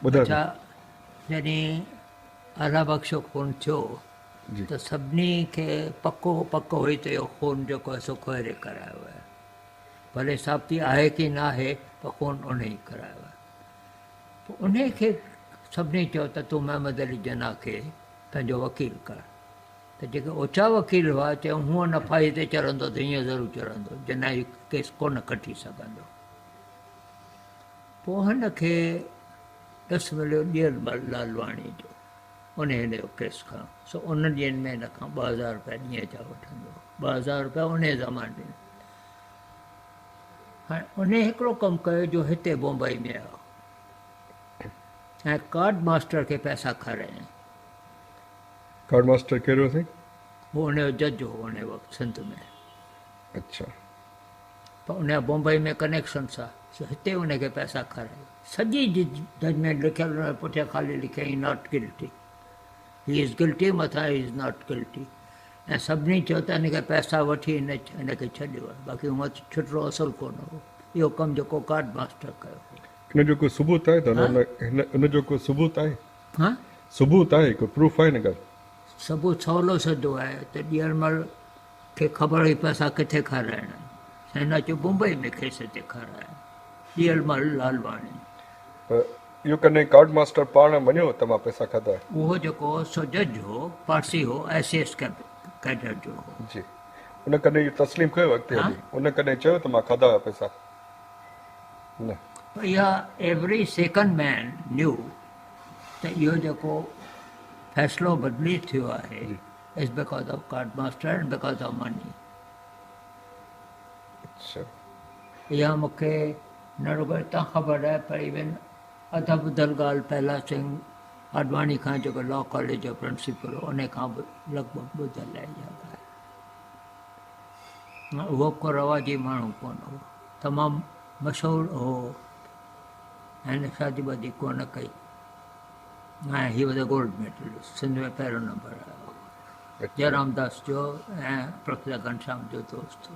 अच्छा, जॾहिं आला बख़्शो खून थियो जी त सभिनी खे पको हुई त इहो खून जेको आहे सो कोहिरे करायो आहे। भले साबिती आहे की न आहे, पर खून उन ई करायो आहे। पोइ उन खे सभिनी चयो त तूं महमद अली जना खे पंहिंजो वकील कर। त जेके ओछा वकील हुआ चयूं हूअं न फाई ते चढ़ंदो त हीअं ज़रूरु चढ़ंदो, जना ही केस कोन खटी सघंदो। पोइ हिन खे ॾस मिलियो ॾियलमल लालवाणी जो, उन हिन जो केस खणो। सो उन ॾींहंनि में हिन खां 2000 रुपया ॾींहं जा वठंदो, 2000 रुपया उन ज़माने में। हाणे उन हिकिड़ो कमु कयो जो हिते मुंबई में आयो ऐं कार्ड मास्टर खे पैसा खारायईं। कार्ड मास्टर कहिड़ो साईं? उहो उनजो जज हो उन वक़्तु सिंध में, अच्छा पर उनजा मुंबई में कनेक्शन्स आहे, सो हिते उनखे पैसा खारायो। सॼी जजमेंट लिखियलु हुन पुठियां ख़ाली लिखियईं not guilty, he is guilty, मथां ही इज़ नॉट गिल्टी। ऐं सभिनी चयो त हिनखे पैसा वठी हिनखे छॾियो आहे, बाक़ी हूअं छुटरो असुलु कोन हो। इहो कमु जेको कार्ड मास्टर कयो हो। हिन जो कोई सबूत आहे त हा? हिन जो कोई सबूत आहे? हा, सबूत आहे, कोई प्रूफ आहे हिन ॻाल्हि? सबूत सवलो सिधो आहे त ॾियलमल खे ख़बर हुई पैसा किथे खाराइणा आहिनि। हिन चयो मुंबई में खेसि हिते खाराया, ॾियलमल लालवाणी। इहो कॾहिं कार्ड मास्टर पाण मञियो त मां पैसा खाधा? उहो जेको सो जज हो, पारसी हो, ICS कैडर जो हो। जी, उन कॾहिं इहो तस्लीम कयो अॻिते हा? हली? उन कॾहिं चयो त मां खाधा हुआ पैसा? न। इहा एवरी सेकंड मैन न्यू त इहो जेको फ़ैसिलो बदिली थियो आहे जी is because of card master and because of money. अच्छा इहा मूंखे न रुगो हितां ख़बर आहे, पर इवन अध ॿुधल ॻाल्हि पहला सिंह आडवाणी खां जेको लॉ कॉलेज जो प्रिंसिपल हो उन खां बि लॻभॻि ॿुधल आहे इहा ॻाल्हि। उहो को रवाजी माण्हू कोन हो, तमामु मशहूरु हो ऐं हिन शादी वादी कोन कई। ऐं he was a gold medallist, Sindh में पहिरियों नंबर आयो। अच्छा जयराम दास जो ऐं प्रोफेसर घनश्याम जो दोस्त हो।